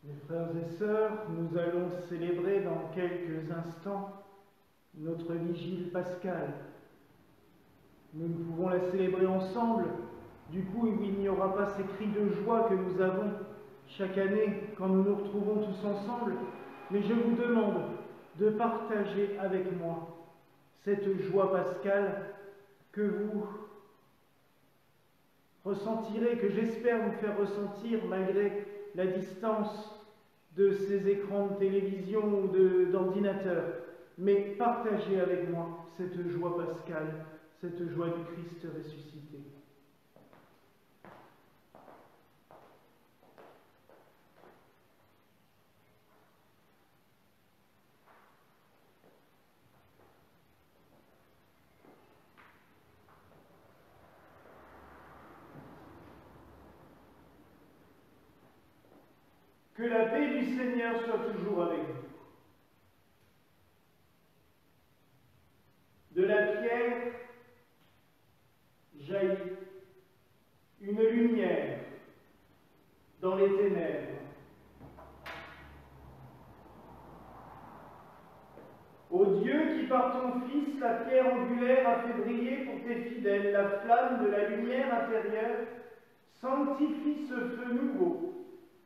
Mes frères et sœurs, nous allons célébrer dans quelques instants notre vigile pascale. Nous pouvons la célébrer ensemble, du coup il n'y aura pas ces cris de joie que nous avons chaque année quand nous nous retrouvons tous ensemble, mais je vous demande de partager avec moi cette joie pascale que vous ressentirez, que j'espère vous faire ressentir malgré la distance de ces écrans de télévision ou d'ordinateur. Mais partagez avec moi cette joie pascale, cette joie du Christ ressuscité. Que la paix du Seigneur soit toujours avec vous. De la pierre jaillit une lumière dans les ténèbres. Ô Dieu qui par ton Fils, la pierre angulaire, a fait briller pour tes fidèles la flamme de la lumière intérieure, sanctifie ce feu nouveau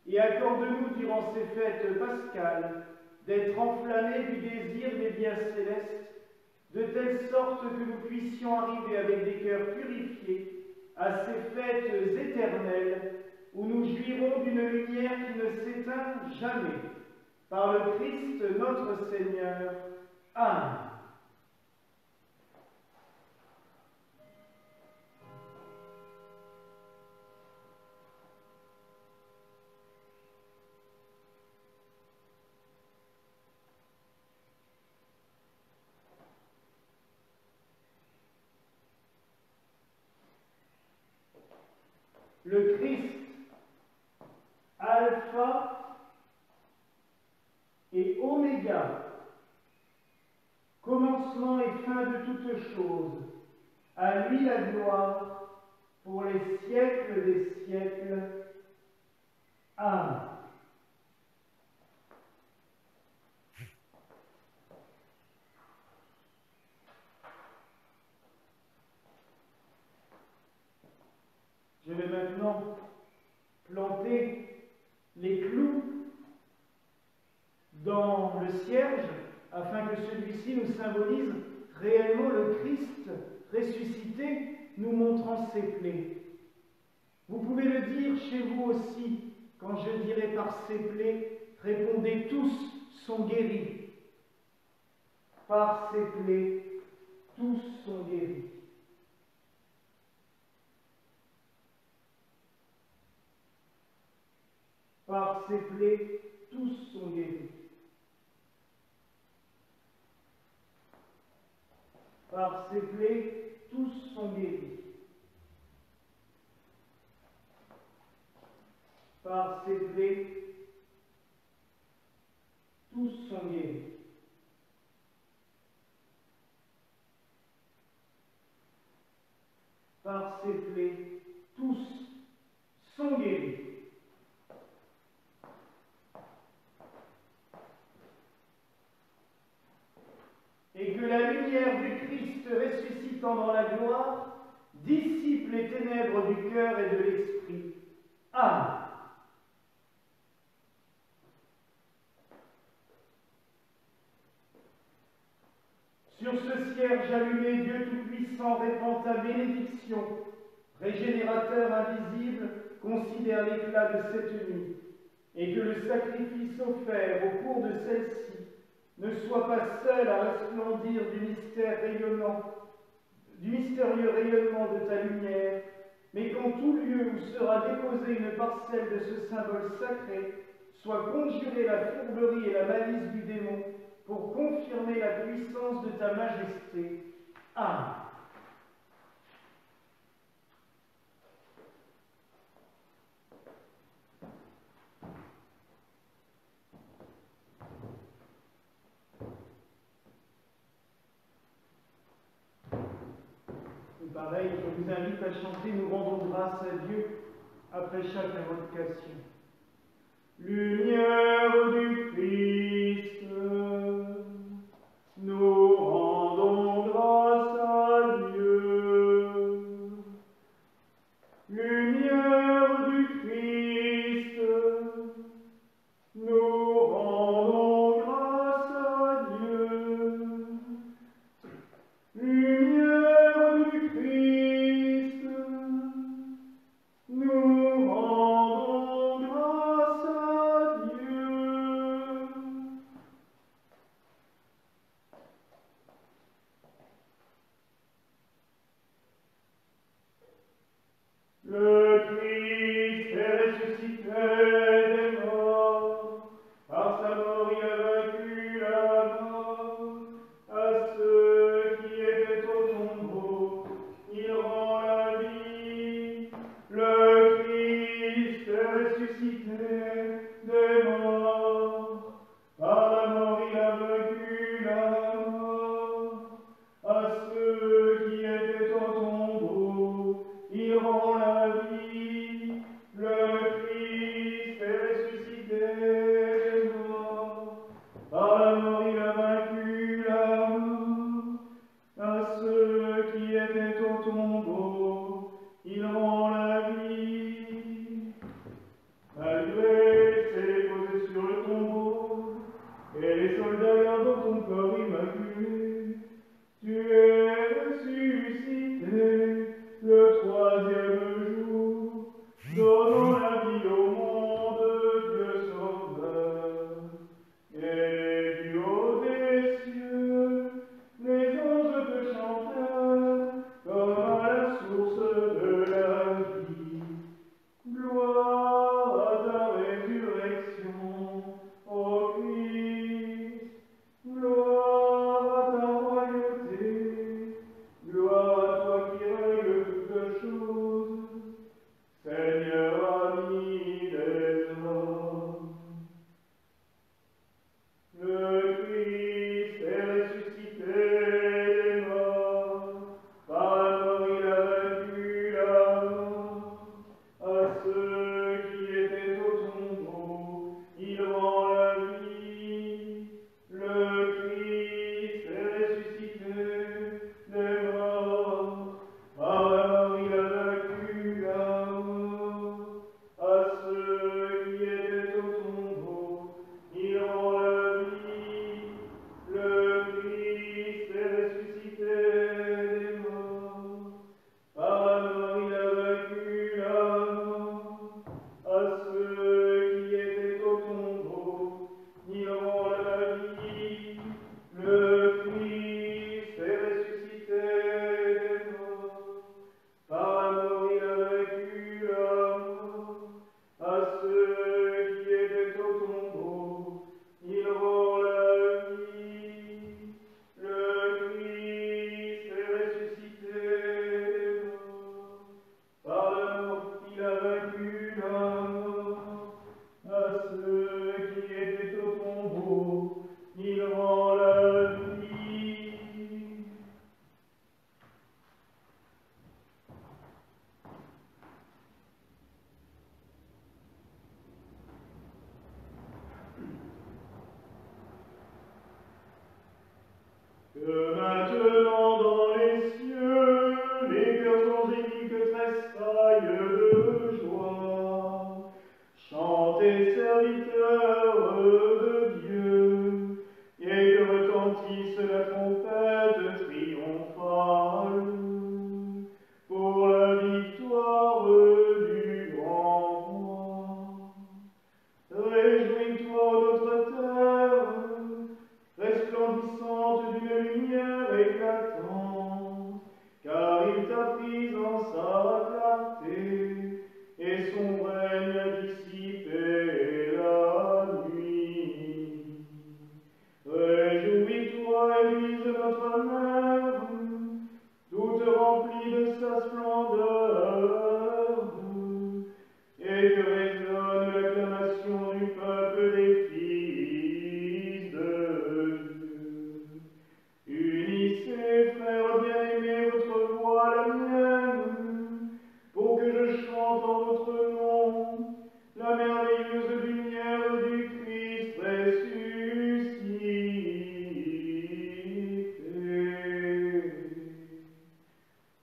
et accorde-nous durant ces fêtes pascales d'être enflammés du désir des biens célestes, de telle sorte que nous puissions arriver avec des cœurs purifiés à ces fêtes éternelles où nous jouirons d'une lumière qui ne s'éteint jamais. Par le Christ notre Seigneur. Amen. Le Christ, Alpha et Oméga, commencement et fin de toutes choses, à lui la gloire pour les siècles des siècles. Amen. Je vais maintenant planter les clous dans le cierge afin que celui-ci nous symbolise réellement le Christ ressuscité nous montrant ses plaies. Vous pouvez le dire chez vous aussi, quand je dirai par ses plaies, répondez tous sont guéris. Par ses plaies, tous sont guéris. Par ses plaies, tous sont guéris. Par ses plaies, tous sont guéris. Par ses plaies, tous sont guéris. Par ses plaies, tous sont guéris. Et que la lumière du Christ ressuscitant dans la gloire dissipe les ténèbres du cœur et de l'esprit. Amen. Sur ce cierge allumé, Dieu Tout-Puissant répand ta bénédiction. Régénérateur invisible, considère l'éclat de cette nuit, et que le sacrifice offert au cours de celle-ci ne soit pas seul à resplendir du mystérieux rayonnement de ta lumière, mais qu'en tout lieu où sera déposée une parcelle de ce symbole sacré, soit conjurée la fourberie et la malice du démon pour confirmer la puissance de ta majesté. Amen. Pareil, je vous invite à chanter Nous rendons grâce à Dieu après chaque invocation. Lumière ceux qui étaient au tombeau, il rend la vie. Que maintenant dans les cieux, les cœurs angéliques tressaillent de joie. Chantez, serviteurs de Dieu, et que retentisse la trompette triomphale pour la victoire du grand roi. Réjouis-toi, notre terre, resplendissante d'une lumière éclatante, car il t'a prise en sa clarté, et son règne a dissipé la nuit. Réjouis-toi, Église notre mère, toute remplie de sa splendeur, et que résonne l'acclamation du peuple des fils de Dieu. Unissez, frères bien-aimés, votre voix à la mienne, pour que je chante en votre nom la merveilleuse lumière du Christ ressuscité.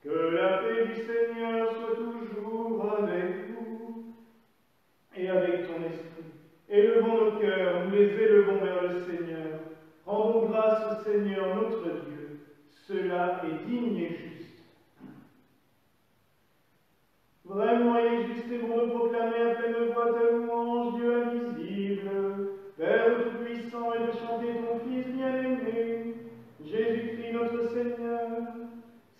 Que la paix du Seigneur soit toujours avec vous et avec ton esprit. Élevons nos cœurs, nous les élevons vers le Seigneur. Rendons grâce au Seigneur notre Dieu. Cela est digne et juste. Vraiment, il est juste et bon de proclamer à pleine voix ta louange, Dieu invisible, Père tout-puissant, et de chanter ton Fils bien-aimé, Jésus-Christ notre Seigneur.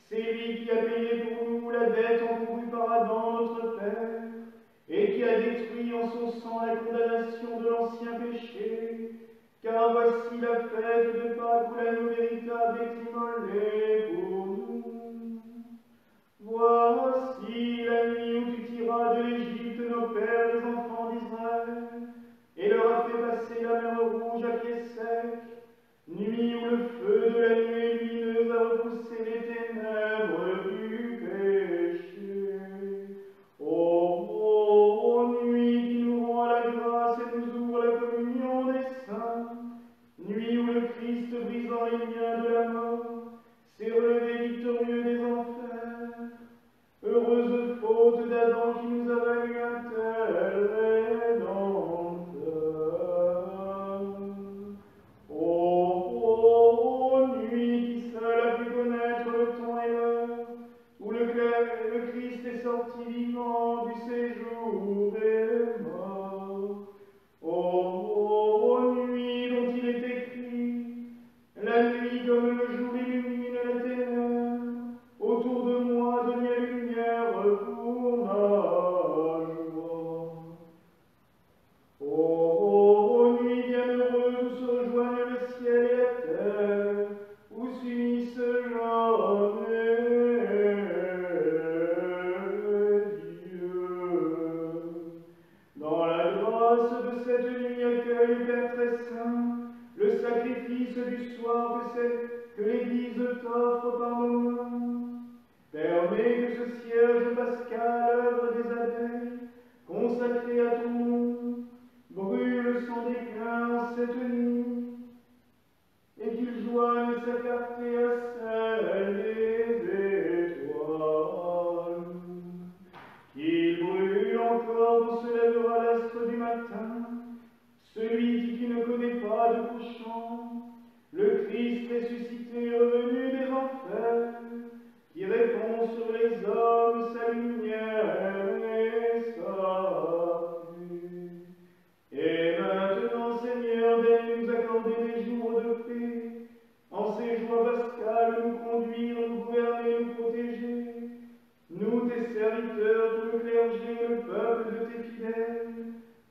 C'est lui qui a payé pour nous la dette encourue par Adam notre Père, et qui a détruit en son sang la condamnation de l'ancien péché, car voici la fête de Pâques où l'agneau véritable est immolé pour nous. Voici la nuit où tu tiras de l'Égypte nos pères, les enfants d'Israël, et leur as fait passer la mer Rouge à pied sec, nuit où le feu de la nuée lumineuse a repoussé les ténèbres du péché. Ô nuit qui nous rend la grâce et nous ouvre la communion des saints, nuit où le Christ, brisant les liens de la mort, s'est relevé victorieux des enfers. Heureuse faute d'Adam qui nous a valu un tel rédempteur. Ô nuit qui seule a pu connaître le temps et l'heure, où le Christ est sorti vivant du séjour des morts. Ô nuit dont il est écrit, la nuit comme le jour illumine les ténèbres, autour de moi donnez la lumière pour ma joie. Ô nuit bienheureuse où se rejoignent le ciel et la terre, où s'unissent l'homme et Dieu. Dans la grâce de cette nuit accueille, Père très saint, le sacrifice du soir que l'Église t'offre par nos mains. Permets que ce cierge pascal, œuvre des abeilles, consacré à ton nom, brûle sans déclin en cette nuit, et qu'il joigne sa clarté à celle des étoiles. Qu'il brûle encore quand se lèvera l'astre du matin, celui qui ne connaît pas de couchant, le Christ ressuscité revenu des enfers, qui répand sur les hommes sa lumière et sa paix. Et maintenant, Seigneur, daigne nous accorder des jours de paix, en ces joies pascales nous conduire, nous gouverner, nous protéger, nous, tes serviteurs, tout le clergé, le peuple de tes fidèles,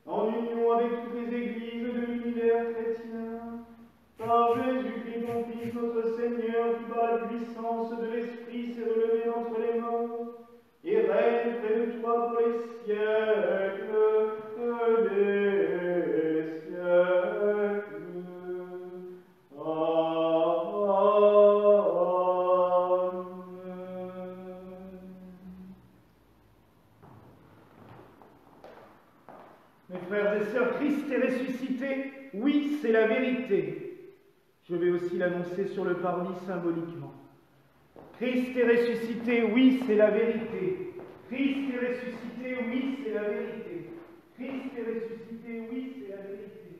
en union avec toutes les églises de l'univers chrétien, par Jésus-Christ, ton Fils, notre Seigneur, qui par la puissance de l'Esprit s'est relevé entre les morts, et règne près de toi pour les siècles des ressuscité, oui, c'est la vérité. Je vais aussi l'annoncer sur le parvis symboliquement. Christ est ressuscité, oui, c'est la vérité. Christ est ressuscité, oui, c'est la vérité. Christ est ressuscité, oui, c'est la vérité.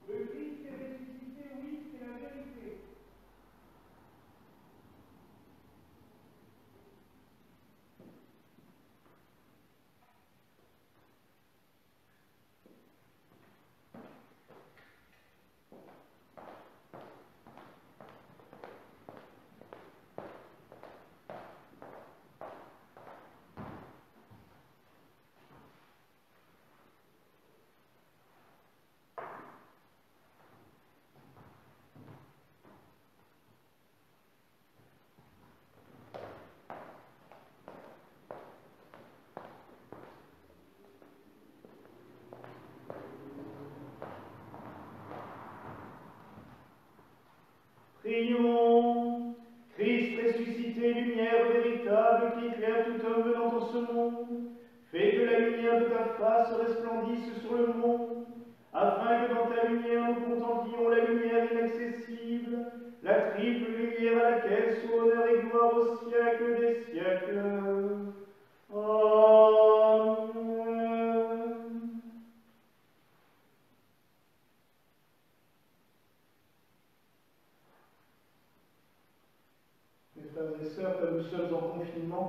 Le Christ est ressuscité, oui, c'est la vérité. Prions, Christ ressuscité, lumière véritable qui éclaire tout homme venant en ce monde, fais que la lumière de ta face resplendisse sur le monde, afin que dans ta lumière nous contemplions la lumière inaccessible, la triple lumière à laquelle soit honneur et gloire au siècle des siècles. Amen. Mes frères et sœurs, comme nous sommes en confinement,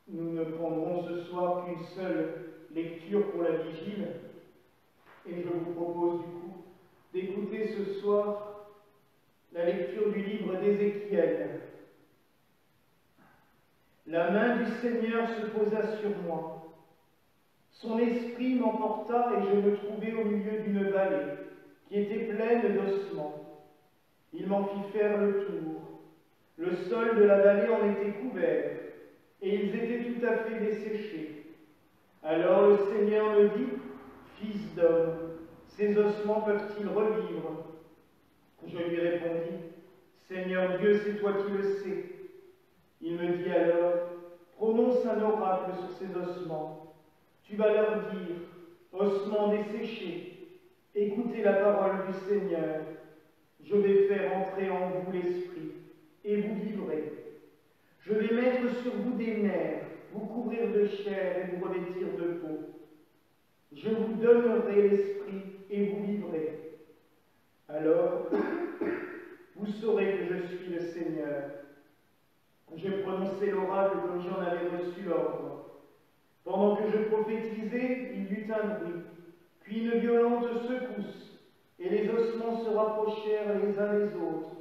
nous ne prendrons ce soir qu'une seule lecture pour la vigile, et je vous propose du coup d'écouter ce soir la lecture du livre d'Ézéchiel. La main du Seigneur se posa sur moi. Son esprit m'emporta et je me trouvai au milieu d'une vallée qui était pleine d'ossements. Il m'en fit faire le tour. Le sol de la vallée en était couvert, et ils étaient tout à fait desséchés. Alors le Seigneur me dit, « Fils d'homme, ces ossements peuvent-ils revivre ?» Je lui répondis, « Seigneur Dieu, c'est toi qui le sais. » Il me dit alors, « Prononce un oracle sur ces ossements. Tu vas leur dire, ossements desséchés, écoutez la parole du Seigneur. Je vais faire entrer en vous l'esprit, et vous vivrez. Je vais mettre sur vous des nerfs, vous couvrir de chair et vous revêtir de peau. Je vous donnerai l'esprit et vous vivrez. Alors, vous saurez que je suis le Seigneur. Je prononçai l'oracle comme j'en avais reçu l'ordre. Pendant que je prophétisais, il y eut un bruit, puis une violente secousse, et les ossements se rapprochèrent les uns des autres.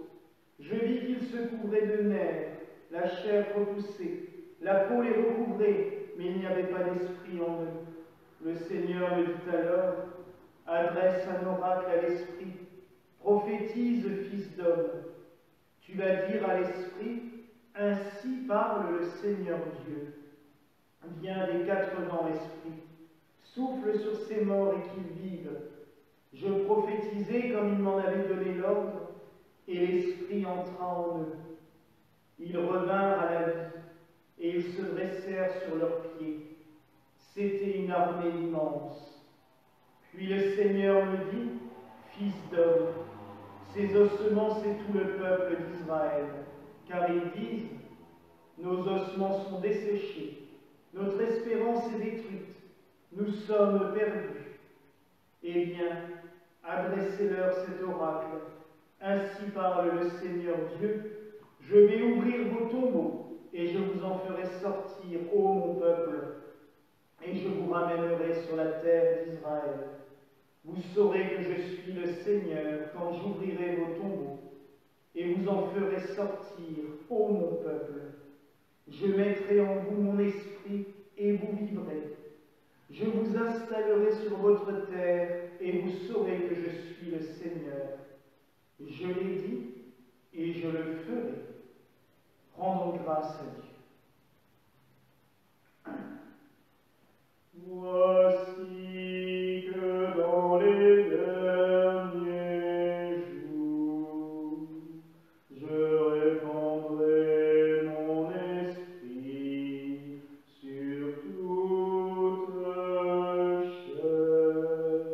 Je vis qu'ils se couvraient de nerfs, la chair repoussée, la peau les recouvrait, mais il n'y avait pas d'esprit en eux. Le Seigneur me dit alors, adresse un oracle à l'esprit, prophétise, fils d'homme. Tu vas dire à l'esprit, ainsi parle le Seigneur Dieu. Viens des quatre vents, l'esprit, souffle sur ces morts et qu'ils vivent. Je prophétisai comme il m'en avait donné l'ordre, et l'esprit entra en eux. Ils revinrent à la vie, et ils se dressèrent sur leurs pieds. C'était une armée immense. Puis le Seigneur me dit, fils d'homme, ces ossements, c'est tout le peuple d'Israël, car ils disent, nos ossements sont desséchés, notre espérance est détruite, nous sommes perdus. Eh bien, adressez-leur cet oracle. Ainsi parle le Seigneur Dieu, je vais ouvrir vos tombeaux, et je vous en ferai sortir, ô mon peuple, et je vous ramènerai sur la terre d'Israël. Vous saurez que je suis le Seigneur quand j'ouvrirai vos tombeaux, et vous en ferai sortir, ô mon peuple. Je mettrai en vous mon esprit, et vous vivrez. Je vous installerai sur votre terre, et vous saurez que je suis le Seigneur. Je l'ai dit, et je le ferai. Rendons grâce à Dieu. Voici que dans les derniers jours, je répandrai mon esprit sur toute chair.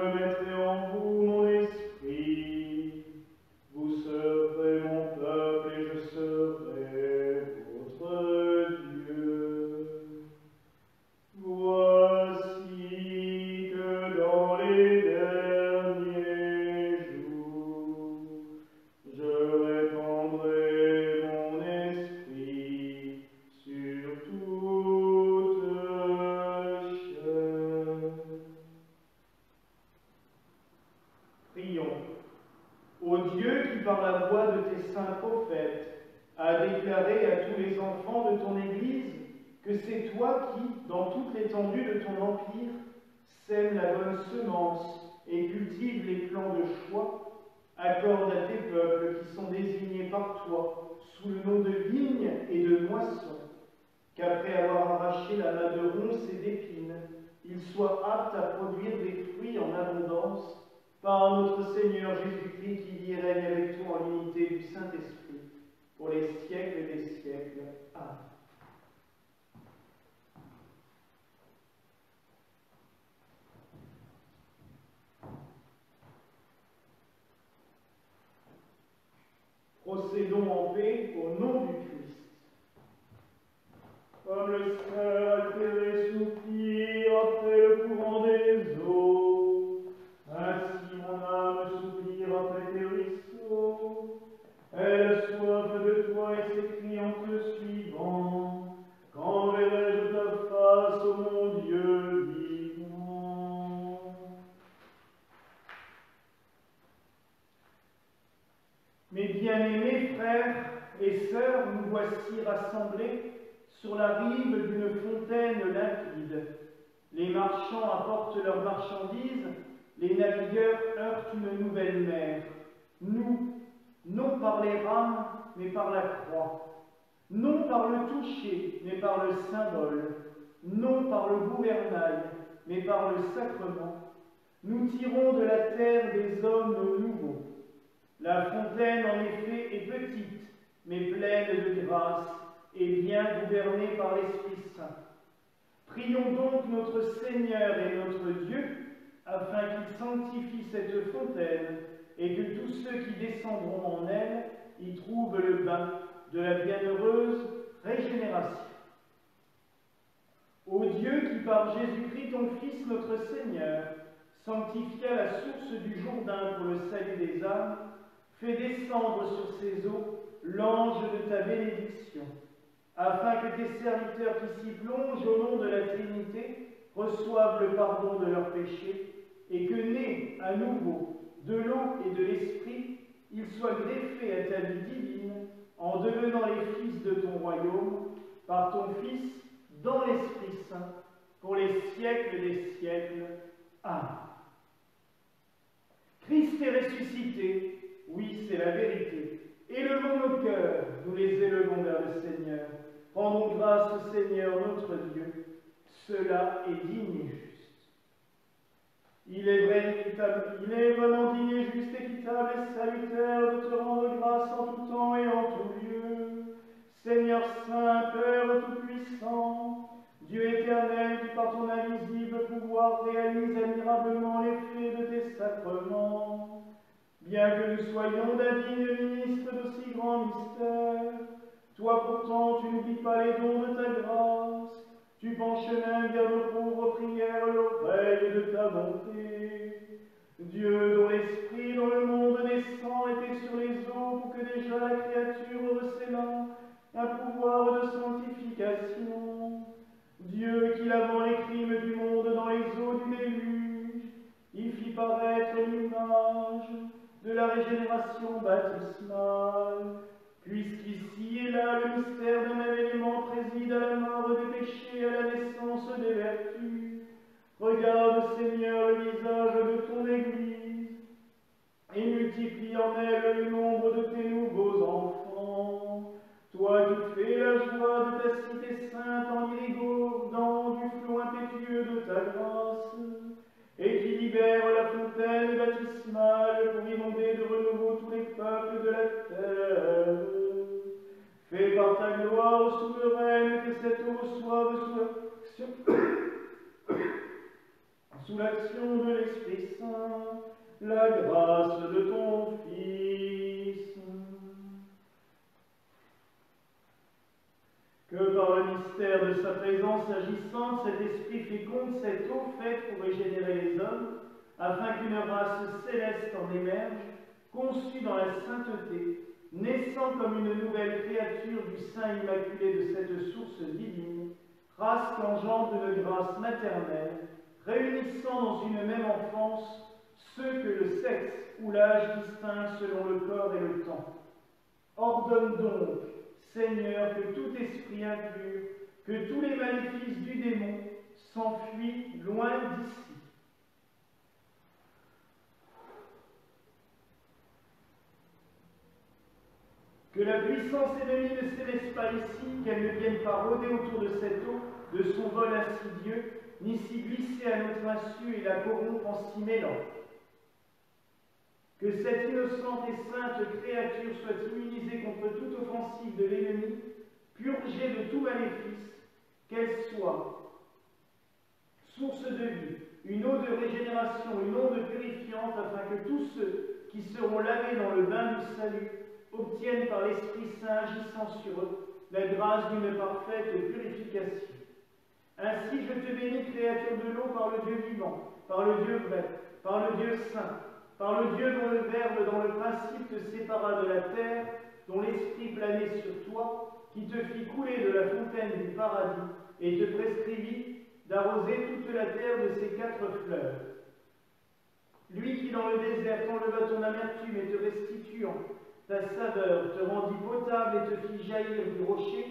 mettrai en vous mon esprit. Vous serez mon peuple et je serai votre Dieu. Voici que dans les derniers jours, je répandrai mon esprit sur toute chair. Prions. Ô Dieu qui, par la voix de tes saints prophètes, a déclaré à tous les enfants de ton Église que c'est toi qui, dans toute l'étendue de ton empire, sème la bonne semence et cultive les plants de choix, accorde à tes peuples qui sont désignés par toi sous le nom de vigne et de moisson, qu'après avoir arraché la main de ronces et d'épines, ils soient aptes à produire des fruits en abondance, par notre Seigneur Jésus-Christ qui vit et règne avec toi en l'unité du Saint-Esprit, pour les siècles des siècles. Amen. Procédons en paix au nom du Christ. Comme le frère altéré soupire après le courant des eaux, ainsi mon âme soupire après tes ruisseaux. Elle a soif de toi et s'écrie en te suivant. Quand verrai-je ta face, ô mon Dieu vivant? Mes bien-aimés frères et sœurs, nous voici rassemblés sur la rive d'une fontaine limpide. Les marchands apportent leurs marchandises, les navigueurs heurtent une nouvelle mer. Nous, non par les rames, mais par la croix, non par le toucher, mais par le symbole, non par le gouvernail, mais par le sacrement, nous tirons de la terre des hommes nouveaux. La fontaine, en effet, est petite, mais pleine de grâce et bien gouvernée par l'Esprit Saint. Prions donc notre Seigneur et notre Dieu, afin qu'il sanctifie cette fontaine et que tous ceux qui descendront en elle y trouvent le bain de la bienheureuse régénération. Ô Dieu qui, par Jésus-Christ, ton Fils, notre Seigneur, sanctifia la source du Jourdain pour le salut des âmes, fais descendre sur ces eaux l'ange de ta bénédiction, afin que tes serviteurs qui s'y plongent au nom de la Trinité reçoivent le pardon de leurs péchés, et que, nés à nouveau de l'eau et de l'Esprit, ils soient greffés à ta vie divine, en devenant les fils de ton royaume, par ton Fils, dans l'Esprit Saint, pour les siècles des siècles. Amen. Christ est ressuscité, oui, c'est la vérité. Élevons nos cœurs, nous les élevons vers le Seigneur. Rendons grâce au Seigneur notre Dieu. Cela est digne et juste. Il est vraiment digne et juste, équitable et salutaire de te rendre grâce en tout temps et en tout lieu. Seigneur Saint, Père Tout-Puissant, Dieu éternel qui par ton invisible pouvoir réalise admirablement l'effet de tes sacrements, bien que nous soyons d'indignes ministres d'aussi grands mystères, toi pourtant tu n'oublies pas les dons de ta grâce, tu penches même vers nos pauvres prières l'oreille de ta bonté. Dieu dont l'Esprit dans le monde naissant était sur les eaux pour que déjà la créature recélant un pouvoir de sanctification. Dieu qui lavant les crimes du monde dans les eaux du déluge, il fit paraître l'image de la régénération baptismale, puisqu'ici et là le mystère d'un événement préside à la mort des péchés et à la naissance des vertus. Regarde, Seigneur, le visage de ton Église et multiplie en elle le nombre de tes nouveaux enfants. Toi qui fais la joie de ta cité sainte en irrigant du flot impétueux de ta grâce, et qui libère la fontaine baptismale pour inonder de renouveau tous les peuples de la terre. Fais par ta gloire souveraine que cette eau reçoive sous l'action de l'Esprit Saint, la grâce de ton Fils. Que par le mystère de sa présence agissante, cet Esprit féconde cette eau faite pour régénérer les hommes, afin qu'une race céleste en émerge, conçue dans la sainteté, naissant comme une nouvelle créature du sein immaculé de cette source divine, race qu'engendre une grâce maternelle, réunissant dans une même enfance ceux que le sexe ou l'âge distingue selon le corps et le temps. Ordonne donc, Seigneur, que tout esprit impur, que tous les maléfices du démon s'enfuient loin d'ici. Que la puissance ennemie ne s'élève pas ici, qu'elle ne vienne pas rôder autour de cette eau, de son vol insidieux, ni s'y glisser à notre insu et la corrompre en s'y mêlant. Que cette innocente et sainte créature soit immunisée contre toute offensive de l'ennemi, purgée de tout maléfice, qu'elle soit source de vie, une eau de régénération, une onde purifiante, afin que tous ceux qui seront lavés dans le bain du salut obtiennent par l'Esprit Saint agissant sur eux la grâce d'une parfaite purification. Ainsi je te bénis, créature de l'eau, par le Dieu vivant, par le Dieu vrai, par le Dieu saint, par le Dieu dont le Verbe, dans le principe, te sépara de la terre, dont l'Esprit planait sur toi, qui te fit couler de la fontaine du paradis, et te prescrivit d'arroser toute la terre de ses 4 fleurs. Lui qui dans le désert t'enleva ton amertume et te restituant ta saveur, te rendit potable et te fit jaillir du rocher,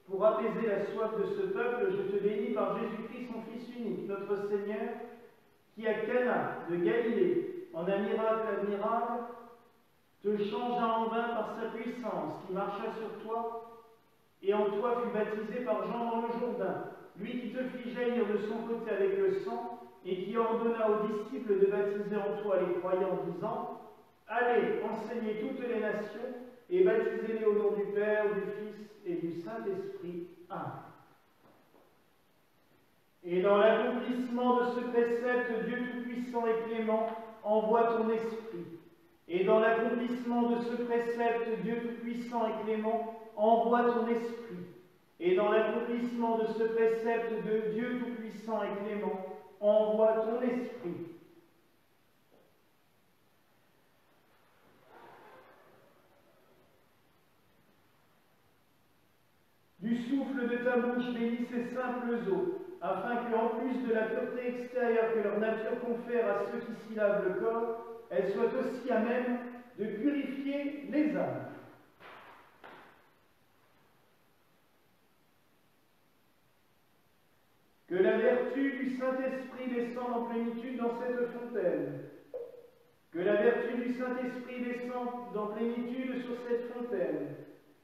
pour apaiser la soif de ce peuple, je te bénis par Jésus-Christ, son Fils unique, notre Seigneur, qui à Cana de Galilée, en un miracle admirable, te changea en vin par sa puissance, qui marcha sur toi, et en toi fut baptisé par Jean dans le Jourdain, lui qui te fit jaillir de son côté avec le sang, et qui ordonna aux disciples de baptiser en toi les croyants, disant, allez, enseignez toutes les nations, et baptisez-les au nom du Père, du Fils et du Saint-Esprit. Amen. Et dans l'accomplissement de ce précepte, Dieu Tout-Puissant et Clément envoie ton Esprit. Et dans l'accomplissement de ce précepte, Dieu Tout-Puissant et Clément envoie ton Esprit. Et dans l'accomplissement de ce précepte de Dieu Tout-Puissant et Clément envoie ton Esprit. Du souffle de ta bouche bénis ces simples eaux, afin que, en plus de la pureté extérieure que leur nature confère à ceux qui s'y lavent le corps, elles soient aussi à même de purifier les âmes. Que la vertu du Saint-Esprit descende en plénitude dans cette fontaine. Que la vertu du Saint-Esprit descende en plénitude sur cette fontaine.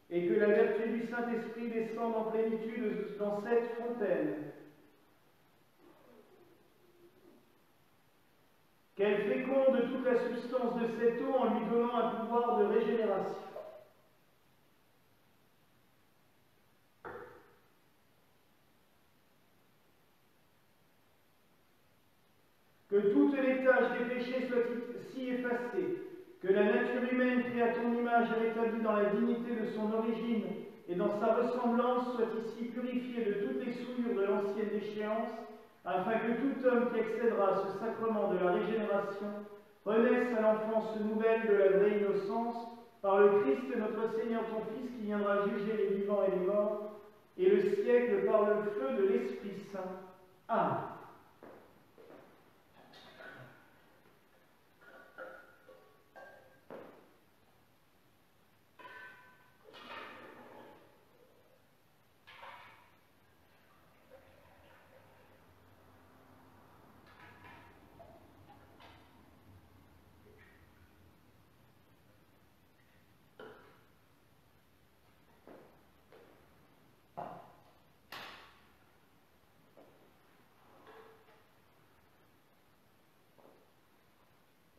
Et que la vertu du Saint-Esprit descende en plénitude dans cette fontaine. Qu'elle féconde toute la substance de cette eau en lui donnant un pouvoir de régénération. Que toutes les tâches des péchés soient si effacées, que la nature humaine créée à ton image et rétablie dans la dignité de son origine et dans sa ressemblance soit ici purifiée de toutes les souillures de l'ancienne déchéance, afin que tout homme qui accédera à ce sacrement de la régénération renaisse à l'enfance nouvelle de la vraie innocence, par le Christ notre Seigneur ton Fils, qui viendra juger les vivants et les morts, et le siècle par le feu de l'Esprit Saint. Amen.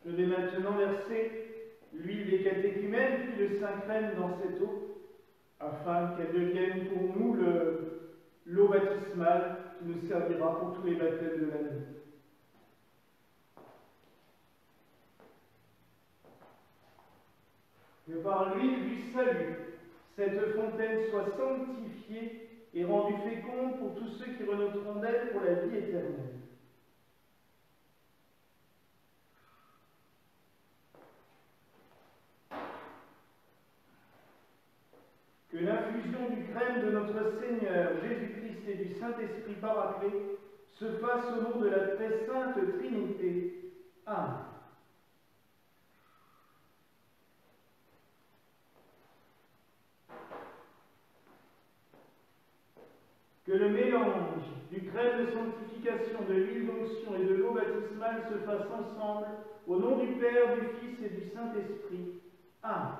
Je vais maintenant verser l'huile des catéchumènes puis le Saint-Crème dans cette eau, afin qu'elle devienne pour nous l'eau baptismale qui nous servira pour tous les baptêmes de l'année. Que par l'huile du salut, cette fontaine soit sanctifiée et rendue féconde pour tous ceux qui renaîtront d'elle pour la vie éternelle. Que l'infusion du crème de notre Seigneur Jésus-Christ et du Saint-Esprit Paraclet se fasse au nom de la très sainte Trinité. Amen. Que le mélange du crème de sanctification, de l'huile d'onction et de l'eau baptismale se fasse ensemble au nom du Père, du Fils et du Saint-Esprit. Amen.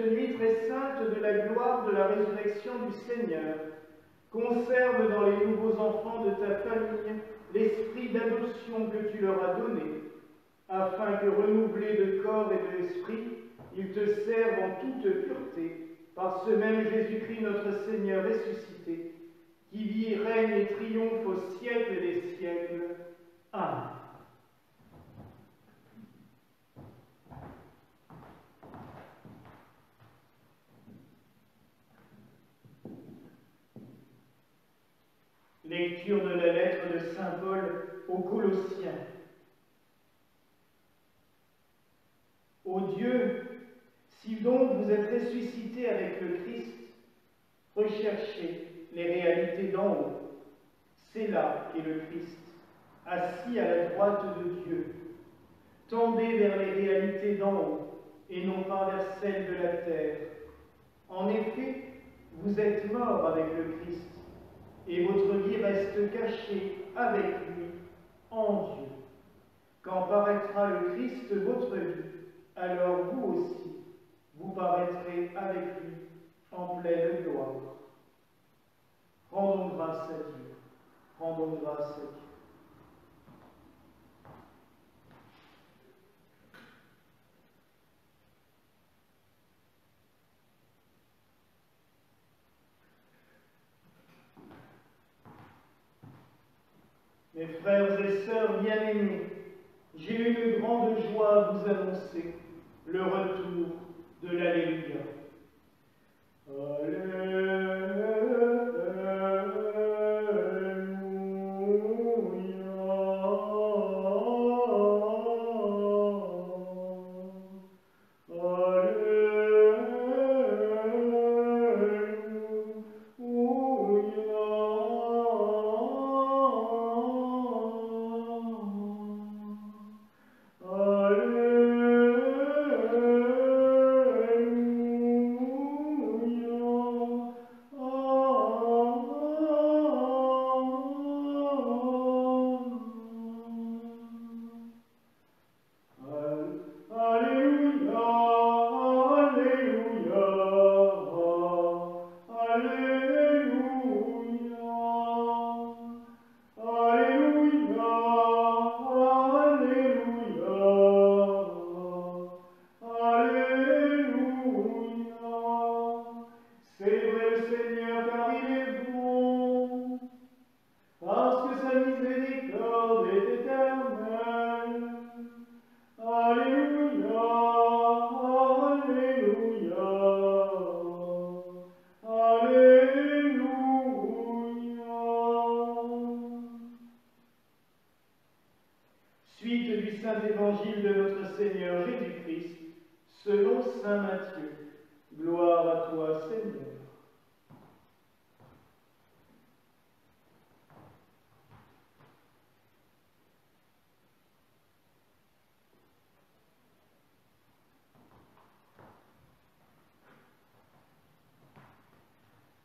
cette nuit très sainte de la gloire de la résurrection du Seigneur, conserve dans les nouveaux enfants de ta famille l'esprit d'adoption que tu leur as donné, afin que, renouvelés de corps et d'esprit, ils te servent en toute pureté, par ce même Jésus-Christ notre Seigneur ressuscité, qui vit, règne et triomphe au siècle des siècles. Amen. Lecture de la lettre de saint Paul aux Colossiens. Ô Dieu, si donc vous êtes ressuscités avec le Christ, recherchez les réalités d'en haut. C'est là qu'est le Christ, assis à la droite de Dieu. Tendez vers les réalités d'en haut, et non pas vers celles de la terre. En effet, vous êtes morts avec le Christ, et votre vie reste cachée avec lui en Dieu. Quand paraîtra le Christ, votre vie, alors vous aussi, vous paraîtrez avec lui en pleine gloire. Rendons grâce à Dieu. Rendons grâce à Dieu. Mes frères et sœurs bien-aimés, j'ai une grande joie à vous annoncer le retour de l'Alléluia. Suite du Saint-Évangile de notre Seigneur Jésus-Christ, selon saint Matthieu. Gloire à toi, Seigneur.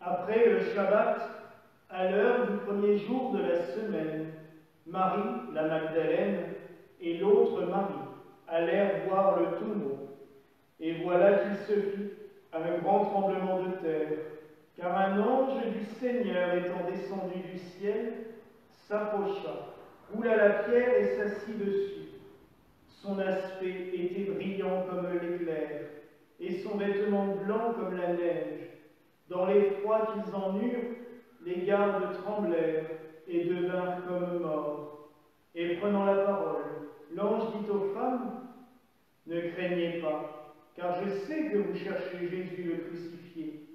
Après le Shabbat, à l'heure du premier jour de la semaine, Marie, la Magdalène, et l'autre Marie allèrent voir le tombeau. Et voilà qu'il se fit un grand tremblement de terre, car un ange du Seigneur étant descendu du ciel, s'approcha, roula la pierre et s'assit dessus. Son aspect était brillant comme l'éclair, et son vêtement blanc comme la neige. Dans l'effroi qu'ils en eurent, les gardes tremblèrent et devinrent comme morts. Et prenant la parole, l'ange dit aux femmes, « Ne craignez pas, car je sais que vous cherchez Jésus le crucifié.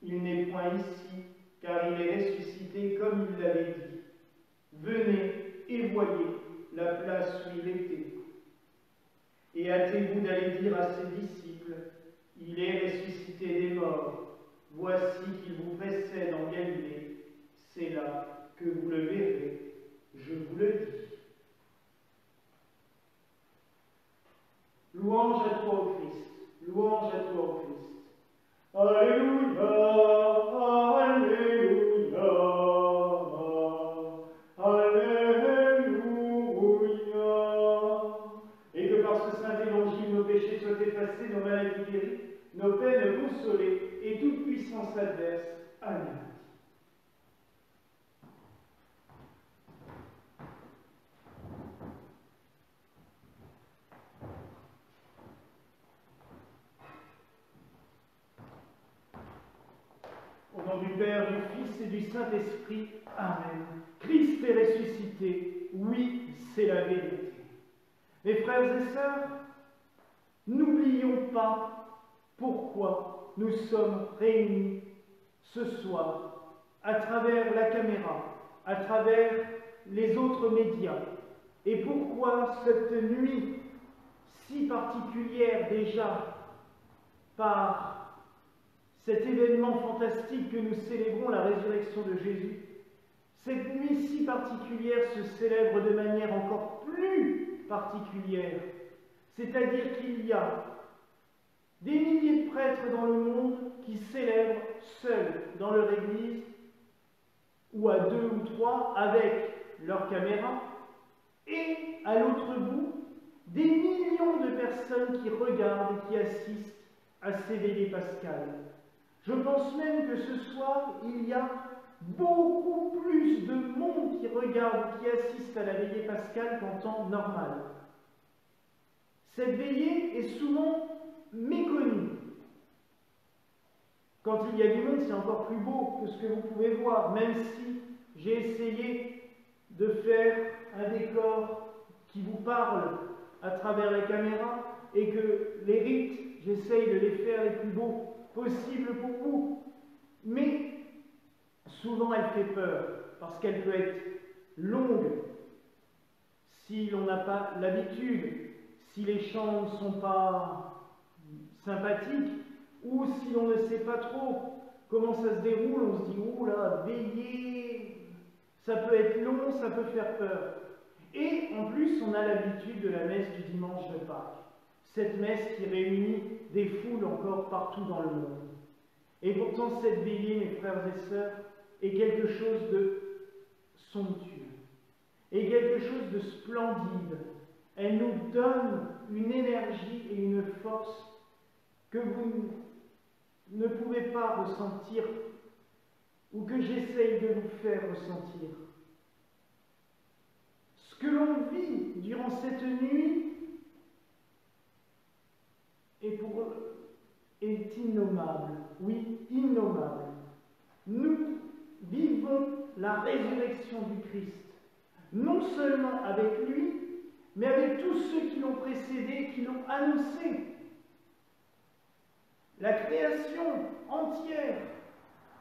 Il n'est point ici, car il est ressuscité comme il l'avait dit. Venez et voyez la place où il était. Et hâtez-vous d'aller dire à ses disciples, il est ressuscité des morts. Voici qu'il vous précède en Galilée. C'est là que vous le verrez. Je vous le dis. » Louange à toi, ô Christ. Louange à toi, ô Christ. Alléluia, Alléluia, Alléluia. Et que par ce saint évangile, nos péchés soient effacés, nos maladies guéries, nos peines consoler, et toute puissance adverse anéantie. Au nom du Père, du Fils et du Saint-Esprit, Amen. Christ est ressuscité, oui, c'est la vérité. Mes frères et sœurs, n'oublions pas pourquoi nous sommes réunis ce soir à travers la caméra, à travers les autres médias, et pourquoi cette nuit si particulière déjà par cet événement fantastique que nous célébrons, la résurrection de Jésus. Cette nuit si particulière se célèbre de manière encore plus particulière, c'est-à-dire qu'il y a des milliers de prêtres dans le monde qui célèbrent seuls dans leur église, ou à 2 ou 3 avec leur caméra, et à l'autre bout, des millions de personnes qui regardent et qui assistent à ces veillées pascales. Je pense même que ce soir, il y a beaucoup plus de monde qui regarde, qui assiste à la veillée pascale qu'en temps normal. Cette veillée est souvent méconnue. Quand il y a du monde, c'est encore plus beau que ce que vous pouvez voir, même si j'ai essayé de faire un décor qui vous parle à travers la caméra et que les rites, j'essaye de les faire les plus beaux possibles pour vous. Mais souvent elle fait peur parce qu'elle peut être longue si l'on n'a pas l'habitude, si les chants ne sont pas sympathiques ou si l'on ne sait pas trop comment ça se déroule, on se dit « Oh là, veillez !» Ça peut être long, ça peut faire peur. Et en plus, on a l'habitude de la messe du dimanche de Pâques. Cette messe qui réunit des foules encore partout dans le monde. Et pourtant, cette veillée, mes frères et sœurs, est quelque chose de somptueux, est quelque chose de splendide. Elle nous donne une énergie et une force que vous ne pouvez pas ressentir ou que j'essaye de vous faire ressentir. Ce que l'on vit durant cette nuit est innommable, oui, innommable. Nous vivons la résurrection du Christ, non seulement avec lui, mais avec tous ceux qui l'ont précédé, qui l'ont annoncé. La création entière.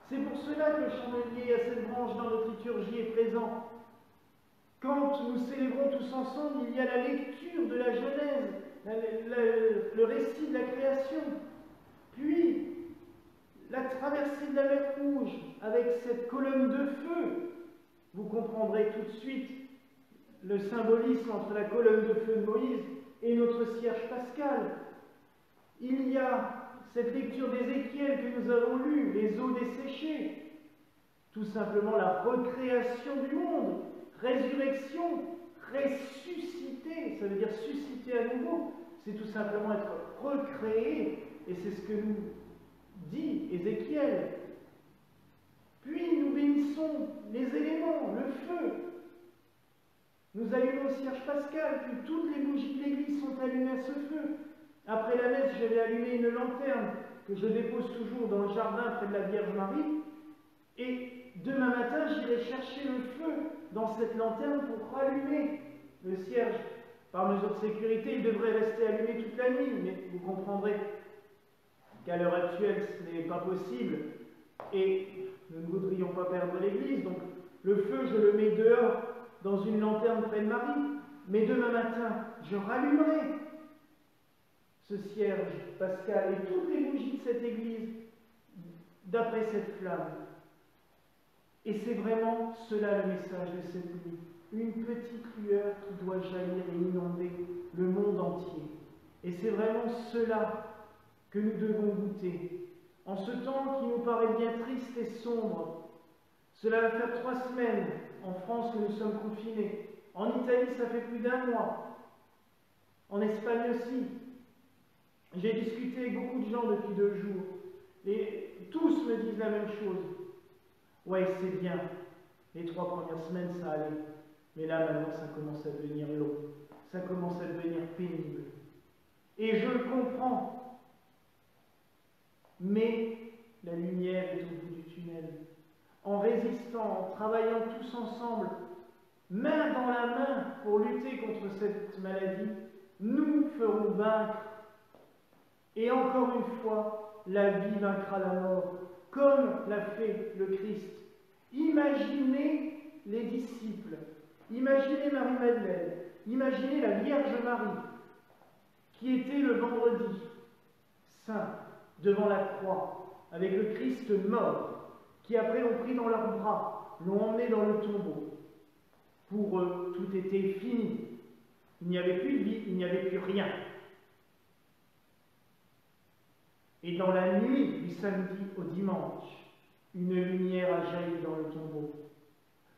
C'est pour cela que le chandelier à cette branche dans notre liturgie est présent. Quand nous célébrons tous ensemble, il y a la lecture de la Genèse, le récit de la création, puis la traversée de la mer Rouge avec cette colonne de feu. Vous comprendrez tout de suite le symbolisme entre la colonne de feu de Moïse et notre cierge pascal. Il y a cette lecture d'Ézéchiel que nous avons lue, les eaux desséchées, tout simplement la recréation du monde, résurrection, ressusciter, ça veut dire susciter à nouveau, c'est tout simplement être recréé, et c'est ce que nous dit Ézéchiel. Puis nous bénissons les éléments, le feu. Nous allumons le cierge pascal, puis toutes les bougies de l'église sont allumées à ce feu. Après la messe, je vais allumer une lanterne que je dépose toujours dans le jardin près de la Vierge Marie. Et demain matin, j'irai chercher le feu dans cette lanterne pour rallumer le cierge. Par mesure de sécurité, il devrait rester allumé toute la nuit, mais vous comprendrez qu'à l'heure actuelle, ce n'est pas possible et nous ne voudrions pas perdre l'église. Donc le feu, je le mets dehors dans une lanterne près de Marie. Mais demain matin, je rallumerai ce cierge pascal et toutes les bougies de cette église d'après cette flamme. Et c'est vraiment cela le message de cette nuit. Une petite lueur qui doit jaillir et inonder le monde entier. Et c'est vraiment cela que nous devons goûter. En ce temps qui nous paraît bien triste et sombre, cela va faire 3 semaines en France que nous sommes confinés. En Italie, ça fait plus d'1 mois. En Espagne aussi. J'ai discuté avec beaucoup de gens depuis 2 jours. la même chose. Ouais, c'est bien. Les 3 premières semaines, ça allait. Mais là, maintenant, ça commence à devenir long. Ça commence à devenir pénible. Et je le comprends. Mais la lumière est au bout du tunnel. En résistant, en travaillant tous ensemble, main dans la main pour lutter contre cette maladie, nous ferons vaincre. Et encore une fois, la vie vaincra la mort, comme l'a fait le Christ. Imaginez les disciples, imaginez Marie-Madeleine, imaginez la Vierge Marie, qui était le vendredi saint, devant la croix, avec le Christ mort, qui après l'ont pris dans leurs bras, l'ont emmené dans le tombeau. Pour eux, tout était fini. Il n'y avait plus de vie, il n'y avait plus rien. Et dans la nuit du samedi au dimanche, une lumière a jailli dans le tombeau.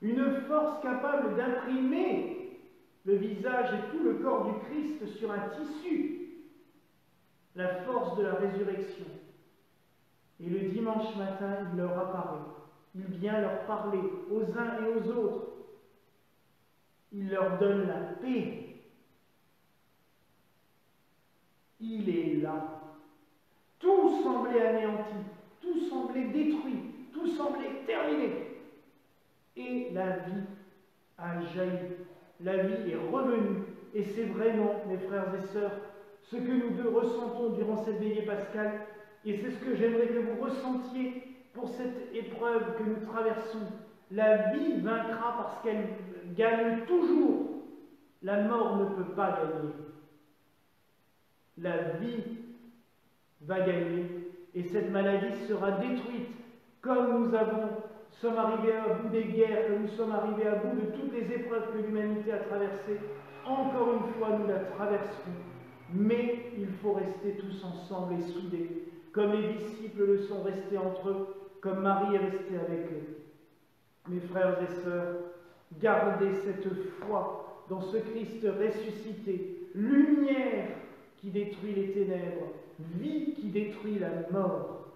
Une force capable d'imprimer le visage et tout le corps du Christ sur un tissu. La force de la résurrection. Et le dimanche matin, il leur apparaît. Il vient leur parler aux uns et aux autres. Il leur donne la paix. Il est là. Tout semblait anéanti, tout semblait détruit, tout semblait terminé. Et la vie a jailli, la vie est revenue. Et c'est vraiment, mes frères et sœurs, ce que nous deux ressentons durant cette veillée pascale, et c'est ce que j'aimerais que vous ressentiez pour cette épreuve que nous traversons. La vie vaincra parce qu'elle gagne toujours. La mort ne peut pas gagner. La vie va gagner et cette maladie sera détruite comme nous sommes arrivés à bout des guerres, que nous sommes arrivés à bout de toutes les épreuves que l'humanité a traversées. Encore une fois, nous la traverserons, mais il faut rester tous ensemble et soudés, comme les disciples le sont restés entre eux, comme Marie est restée avec eux. Mes frères et sœurs, gardez cette foi dans ce Christ ressuscité, lumière qui détruit les ténèbres, vie qui détruit la mort.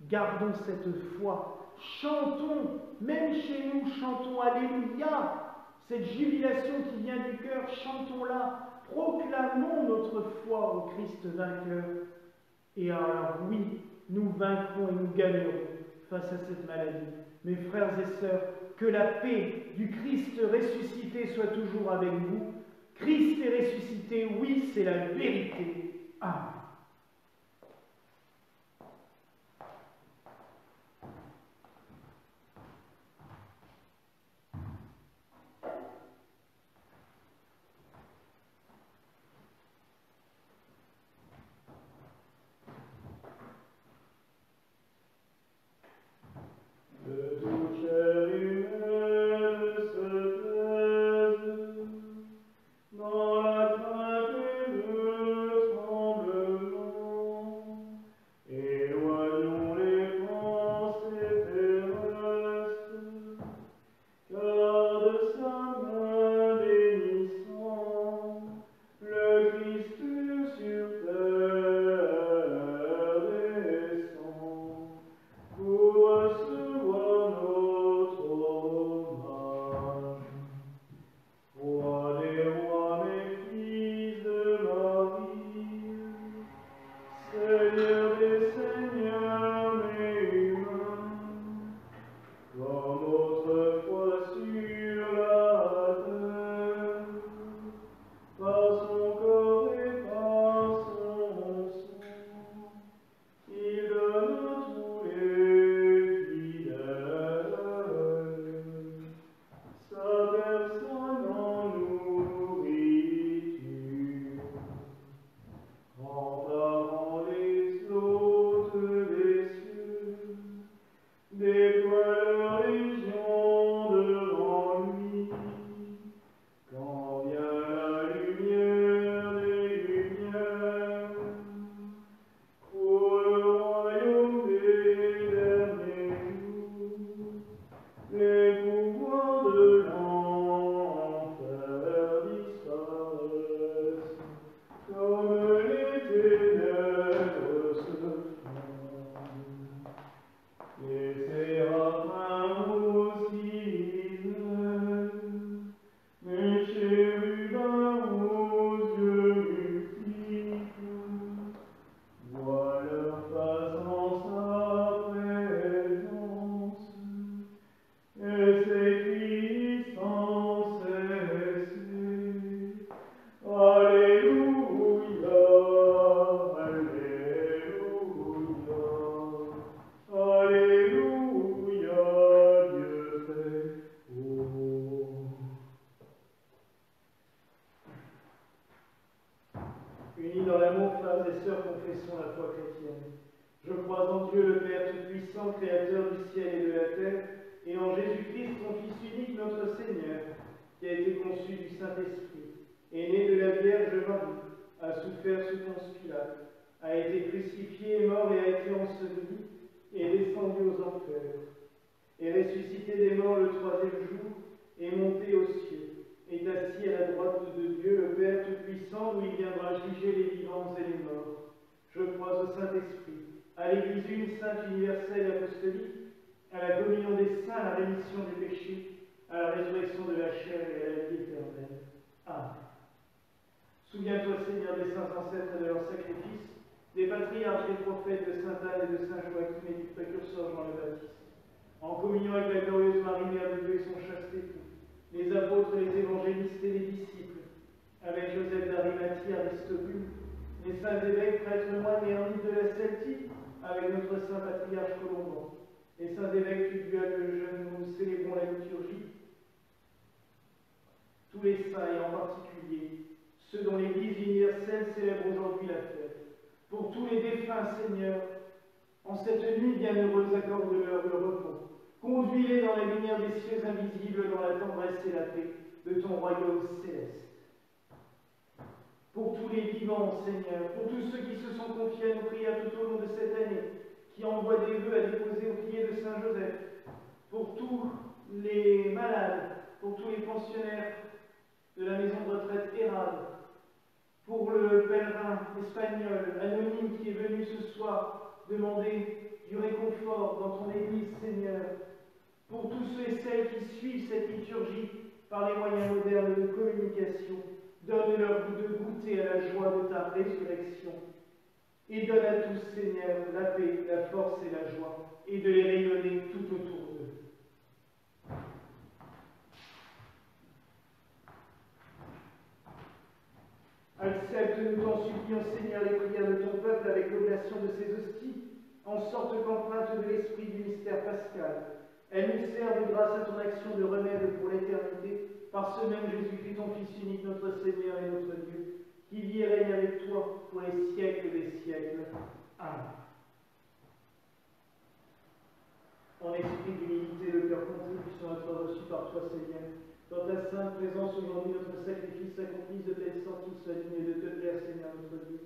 Gardons cette foi, chantons, même chez nous, chantons Alléluia, cette jubilation qui vient du cœur, chantons-la, proclamons notre foi au Christ vainqueur. Et alors oui, nous vaincrons et nous gagnerons face à cette maladie. Mes frères et sœurs, que la paix du Christ ressuscité soit toujours avec vous. Christ est ressuscité, oui, c'est la vérité. Amen. Dans la crainte et le tremblement. chrétienne. Je crois en Dieu le Père Tout-Puissant, Créateur du ciel et de la terre, et en Jésus-Christ, ton Fils unique, notre Seigneur, qui a été conçu du Saint-Esprit, est né de la Vierge Marie, a souffert sous Ponce Pilate, a été crucifié, mort et a été enseveli, et est descendu aux enfers, est ressuscité des morts le troisième jour, est monté aux cieux, est assis à la droite de Dieu, le Père Tout-Puissant, où il viendra juger les vivants et les morts. Je crois au Saint-Esprit, à l'Église une sainte universelle et apostolique, à la communion des saints, à la rémission des péchés, à la résurrection de la chair et à la vie éternelle. Amen. Souviens-toi, Seigneur, des saints ancêtres et de leurs sacrifices, des patriarches, des prophètes, de saint Anne et de saint Joachim et du précurseur Jean le Baptiste. En communion avec la glorieuse Marie, Mère de Dieu et son chaste époux, les apôtres, les évangélistes et les disciples, avec Joseph d'Arimathie, Aristobule, les saints évêques, prêtres, moines et ermites de la Celtique, avec notre saint patriarche Colomban, les saints évêques du dual de jeunes, nous célébrons la liturgie. Tous les saints, et en particulier ceux dont l'Église universelle célèbre aujourd'hui la fête. Pour tous les défunts, Seigneur, en cette nuit bienheureuse, accorde-leur le repos. Conduis-les dans la lumière des cieux invisibles, dans la tendresse et la paix de ton royaume céleste. Pour tous les vivants, Seigneur, pour tous ceux qui se sont confiés à nos prières tout au long de cette année, qui envoient des vœux à déposer au pied de Saint Joseph, pour tous les malades, pour tous les pensionnaires de la maison de retraite Hérade, pour le pèlerin espagnol anonyme qui est venu ce soir demander du réconfort dans ton Église, Seigneur, pour tous ceux et celles qui suivent cette liturgie par les moyens modernes de communication, donne-leur de goûter à la joie de ta résurrection. Et donne à tous, Seigneur, la paix, la force et la joie, et de les rayonner tout autour d'eux. Accepte, nous t'en supplions, Seigneur, les prières de ton peuple avec l'oblation de ces hosties, en sorte qu'empreinte de l'esprit du mystère pascal, elles nous servent grâce à ton action de remède pour l'éternité, par ce même Jésus-Christ, ton Fils unique, notre Seigneur et notre Dieu, qui vit et règne avec toi pour les siècles des siècles. Amen. En esprit d'humilité, le cœur contrite sur notre reçu par toi, Seigneur. Dans ta sainte présence, aujourd'hui, notre sacrifice s'accomplisse de telle sorte qu'il soit digne de te plaire, Seigneur notre Dieu.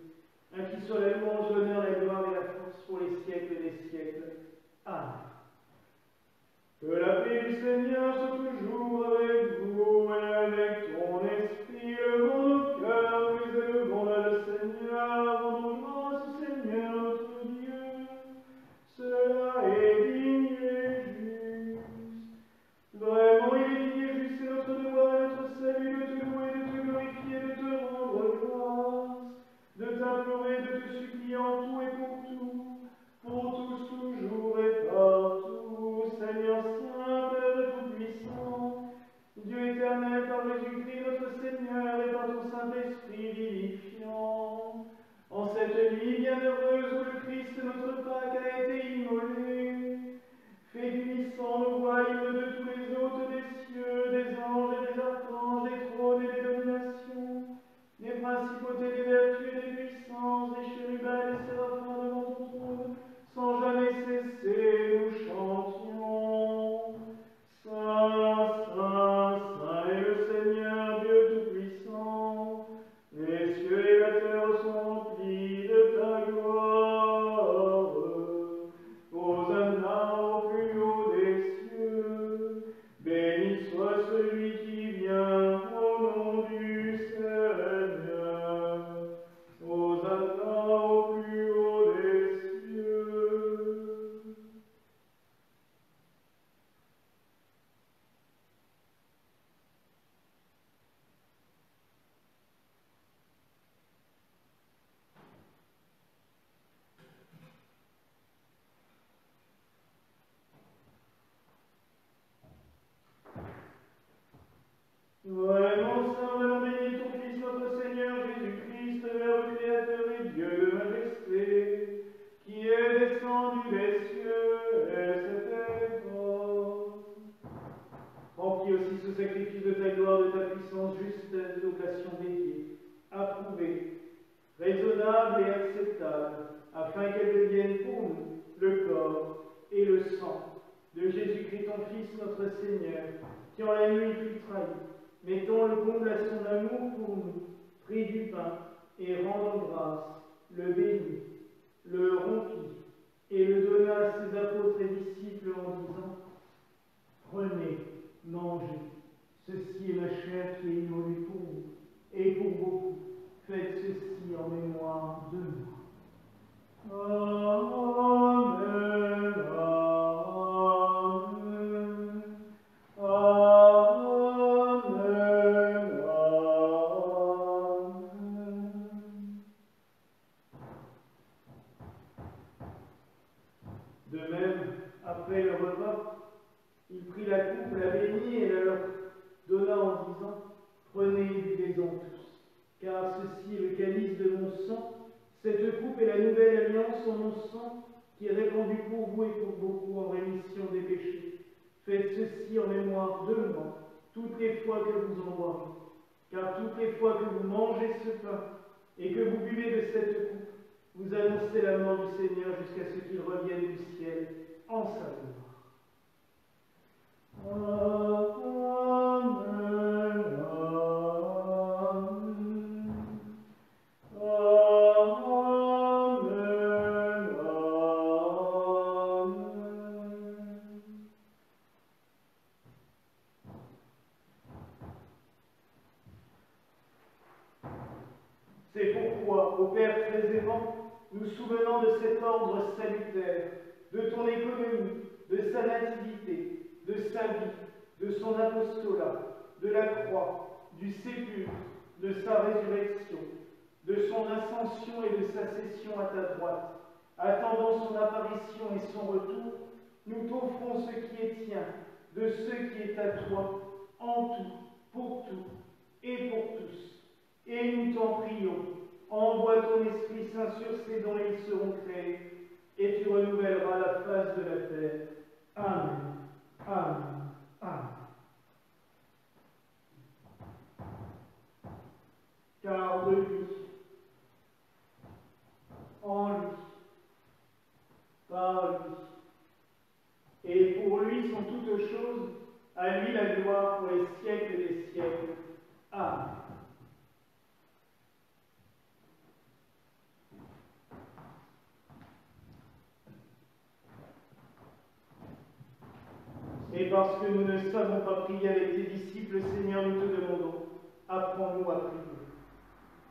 À qui soit la louange, l'honneur, la gloire et la force pour les siècles des siècles. Amen. Que la paix du Seigneur soit toujours avec vous et avec ton esprit. Levons nos cœurs, nous élevons le Seigneur, rendons grâce au Seigneur notre Dieu. Cela est digne et juste. Vraiment, il est digne et juste, c'est notre devoir et notre salut de te louer, de te glorifier, de te rendre grâce, de t'implorer, de te supplier en tout et pour tous, toujours et partout. Seigneur Saint, Père Tout-Puissant, Dieu éternel, par Jésus-Christ notre Seigneur et par ton Saint-Esprit vivifiant, en cette nuit bienheureuse où le Christ, notre Pâque, a été immolé, fais glissant nos voix libres de tous les hôtes des cieux, des anges et des archanges, des trônes et des dominations, des principautés, des vertus et des puissances, des chérubins et des séraphins devant ton trône, sans jamais cesser, nous chantions. Saint, Saint, Saint est le Seigneur Dieu Tout-Puissant, les cieux et la terre sont remplis de ta gloire. Hosanna au plus haut des cieux, béni soit celui qui vient au nom du Seigneur. Hosanna au plus haut des cieux. Vraiment saint, vraiment béni ton Fils, notre Seigneur Jésus-Christ, Verbe Créateur et Dieu de majesté, qui est descendu des cieux et s'était mort. Remplis aussi ce sacrifice de ta gloire, de ta puissance juste, d'occasion dédiée, approuvée, raisonnable et acceptable, à afin qu'elle devienne pour nous le corps et le sang de Jésus-Christ, ton Fils, notre Seigneur, qui en la nuit fut trahi, mettant le comble à son amour pour nous, prit du pain et rendant grâce, le bénit, le rompit et le donna à ses apôtres et disciples en disant: Prenez, mangez, ceci est ma chair qui est immolée pour vous et pour beaucoup. Faites ceci en mémoire de moi. Amen, amen, amen, amen. De même, après le repas, il prit la coupe, la bénit et la leur donna en disant: Prenez et buvez-en tous, car ceci est le calice de mon sang. Cette coupe est la nouvelle alliance en mon sang, qui est répandue pour vous et pour beaucoup en rémission des péchés. Faites ceci en mémoire de moi, toutes les fois que vous en boirez. Car toutes les fois que vous mangez ce pain et que vous buvez de cette coupe, vous annoncez la mort du Seigneur jusqu'à ce qu'il revienne du ciel en sa gloire. Amen, amen, amen. C'est pourquoi, ô Père très aimant, nous souvenant de cet ordre salutaire, de ton économie, de sa nativité, de sa vie, de son apostolat, de la croix, du sépulcre, de sa résurrection, de son ascension et de sa session à ta droite, attendant son apparition et son retour, nous t'offrons ce qui est tien, de ce qui est à toi, en tout, pour et pour tous. Et nous t'en prions, envoie ton Esprit Saint sur ces dons et ils seront créés, et tu renouvelleras la face de la terre. Amen. Amen. Amen. Car de lui, en lui, par lui, et pour lui sont toutes choses, à lui la gloire pour les siècles des siècles. Amen. Et parce que nous ne savons pas prier avec tes disciples, Seigneur, nous te demandons, apprends-nous à prier.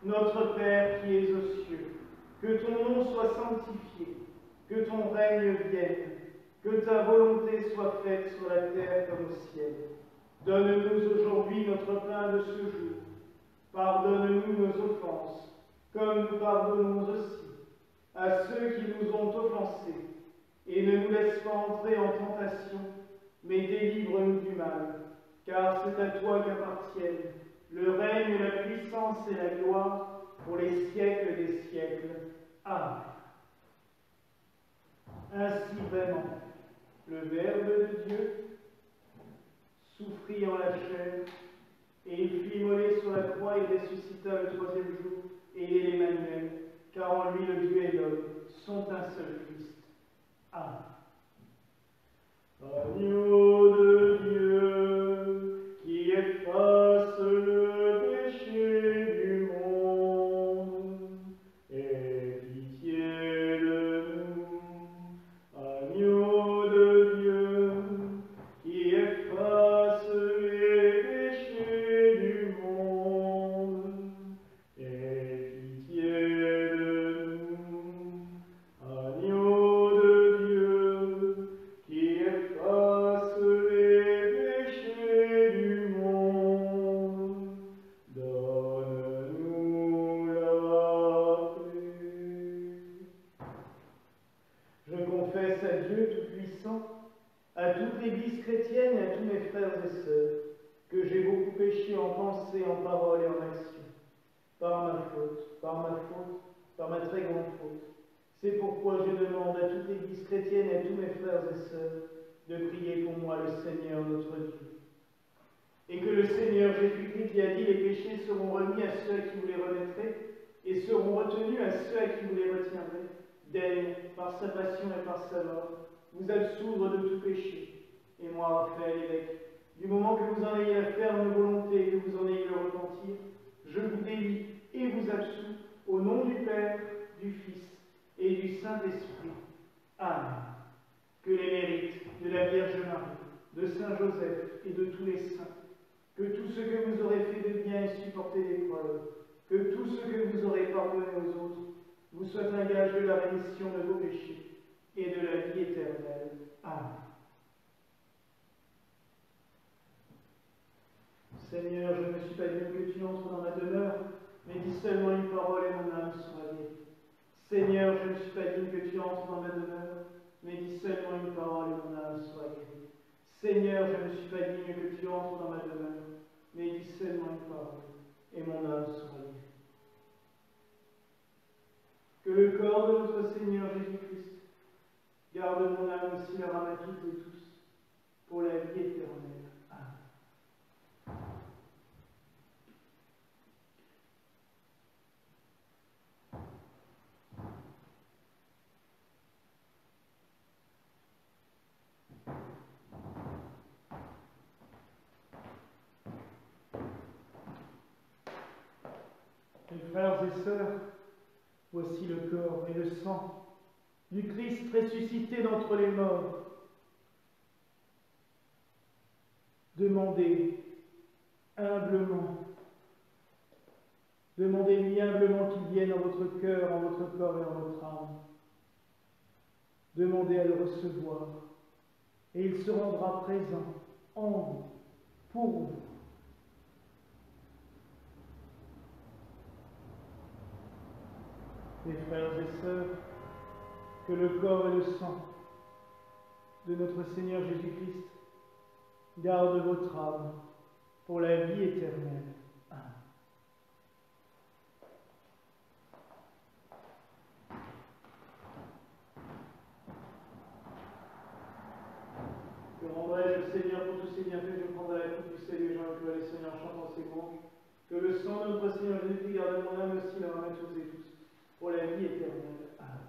Notre Père qui es aux cieux, que ton nom soit sanctifié, que ton règne vienne, que ta volonté soit faite sur la terre comme au ciel. Donne-nous aujourd'hui notre pain de ce jour. Pardonne-nous nos offenses, comme nous pardonnons aussi à ceux qui nous ont offensés. Et ne nous laisse pas entrer en tentation, mais délivre-nous du mal, car c'est à toi qu'appartiennent le règne, la puissance et la gloire pour les siècles des siècles. Amen. Ainsi vraiment, le Verbe de Dieu souffrit en la chair, et il fut immolé sur la croix et ressuscita le troisième jour, et il est l'Emmanuel, car en lui le Dieu et l'homme sont un seul Christ. Amen. Agneau de Dieu, qui efface le péché du monde, aie pitié de nous. Agneau de Dieu, qui efface les péchés du monde, aie pitié de nous. Agneau de Dieu, qui efface les péchés du monde, donne-nous la paix. Je confesse à Dieu Tout-Puissant, à toute l'Église chrétienne et à tous mes frères et sœurs, que j'ai beaucoup péché en pensée, en parole et en action, par ma faute, par ma très grande faute. C'est pourquoi je demande à toute l'Église chrétienne et à tous mes frères et sœurs de prier pour moi le Seigneur notre Dieu. Et que le Seigneur Jésus-Christ qui a dit les péchés seront remis à ceux à qui vous les remettrez et seront retenus à ceux à qui vous les retiendrez, daigne, par sa passion et par sa mort, vous absoudre de tout péché. Et moi, Raphaël évêque, du moment que vous en ayez la ferme volonté et que vous en ayez le repentir, je vous délie et vous absous au nom du Père, du Fils et du Saint-Esprit. Amen. Que les mérites de la Vierge Marie, de Saint Joseph et de tous les saints, que tout ce que vous aurez fait de bien et supporté d'épreuves, que tout ce que vous aurez pardonné aux autres, vous soit un gage de la rémission de vos péchés et de la vie éternelle. Amen. Seigneur, je ne suis pas digne que tu entres dans ma demeure, mais dis seulement une parole et mon âme sera guérie. Seigneur, je ne suis pas digne que tu entres dans ma demeure, mais dis seulement une parole et mon âme sera guérie. Seigneur, je ne suis pas digne que tu entres dans ma demeure, mais dis seulement une parole et mon âme sera guérie. Que le corps de notre Seigneur Jésus-Christ garde mon âme aussi leur âme à toutes et tous, pour la vie éternelle. Amen. Mes frères et sœurs, voici le corps et le sang du Christ ressuscité d'entre les morts. Demandez humblement, demandez-lui humblement qu'il vienne en votre cœur, en votre corps et en votre âme. Demandez à le recevoir, et il se rendra présent en vous, pour vous. Mes frères et sœurs, que le corps et le sang de notre Seigneur Jésus-Christ gardent votre âme pour la vie éternelle. Amen. Que rendrai-je au Seigneur pour tous ses bienfaits? Je prendrai la coupe du salut, j'en les Seigneur en chantant ses louanges. Que le sang de notre Seigneur Jésus-Christ garde mon âme aussi, la ramène tous et tous, pour la vie éternelle. Amen.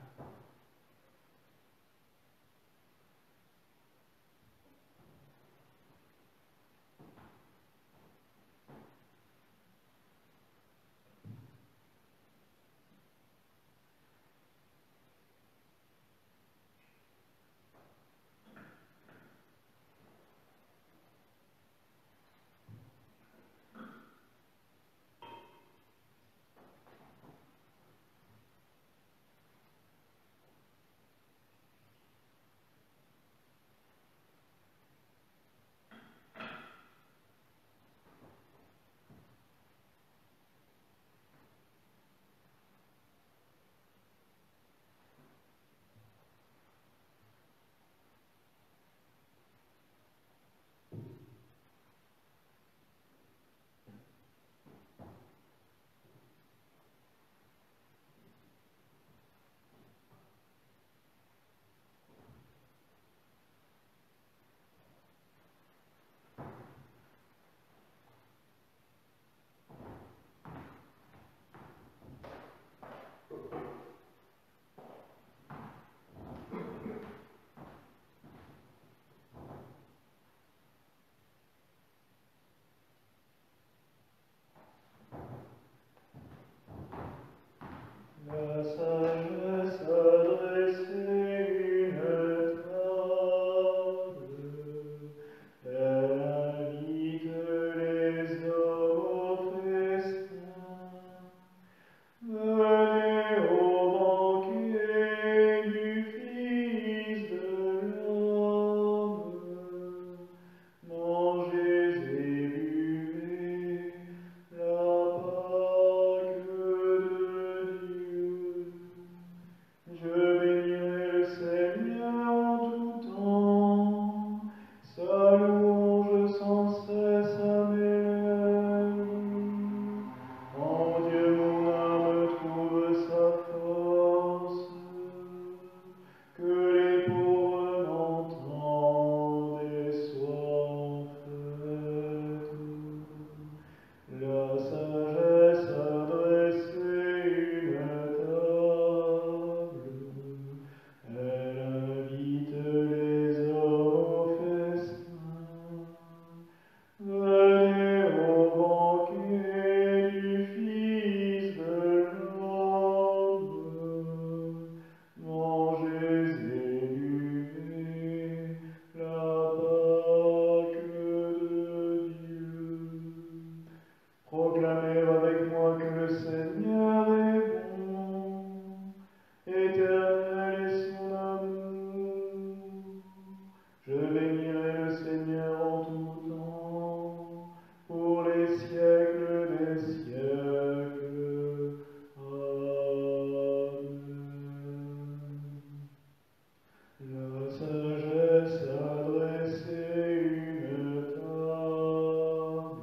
La sagesse a dressé une table,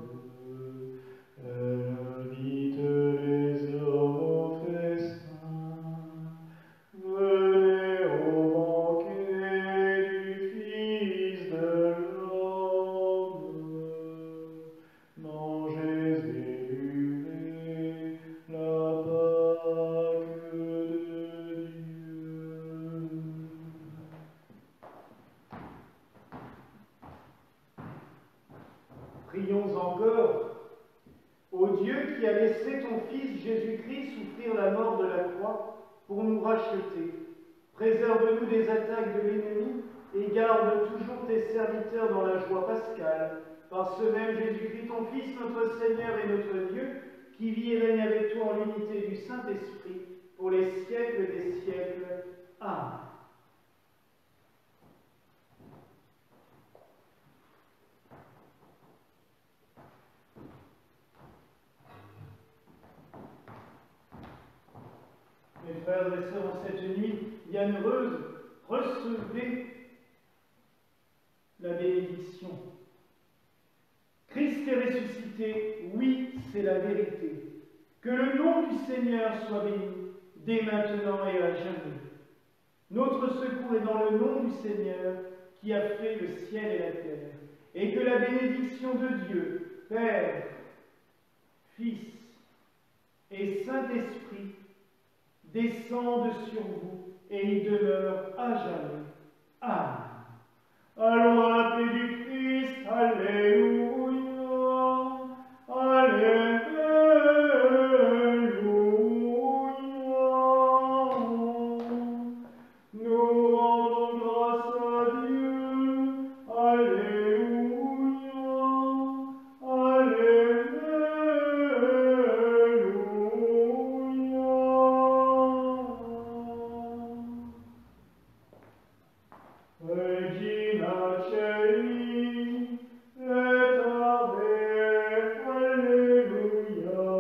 elle invite les hommes au festin. Venez au banquet du Fils de l'homme, mangez et buvez la Pâque de Dieu. Prions encore. Ô Dieu qui a laissé ton Fils Jésus-Christ souffrir la mort de la croix pour nous racheter, préserve-nous des attaques de l'ennemi et garde toujours tes serviteurs dans la joie pascale, par ce même Jésus-Christ, ton Fils, notre Seigneur et notre Dieu, qui vit et règne avec toi en l'unité du Saint-Esprit, pour les siècles des siècles. Amen. Mes frères et sœurs, en cette nuit bienheureuse, recevez la bénédiction. Christ est ressuscité, oui, c'est la vérité. Que le nom du Seigneur soit béni, dès maintenant et à jamais. Notre secours est dans le nom du Seigneur, qui a fait le ciel et la terre. Et que la bénédiction de Dieu, Père, Fils et Saint-Esprit, descende sur vous et y demeure à jamais. Amen. Allons à la paix du Christ, alléluia, alléluia. Nous rendons grâce à Dieu, alléluia, alléluia. Regina Celi, et ave, alleluia,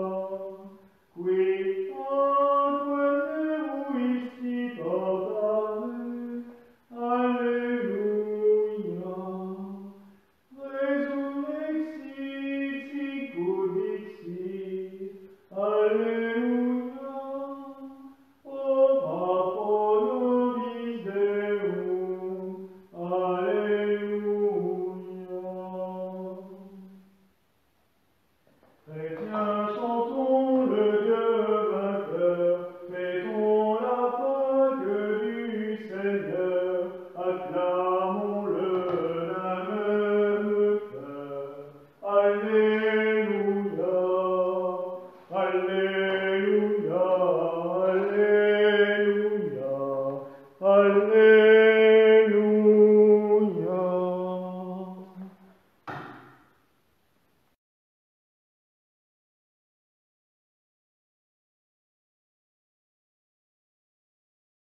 qui anque devuisti portare, alleluia, resurrexit sicut dixit, alleluia, o Papa nobis Deum, alléluia. Chrétiens, chantons le Dieu vainqueur, fêtons la Pâque du Seigneur, acclamons-le d'un même cœur. Alléluia, alléluia, alléluia, alléluia.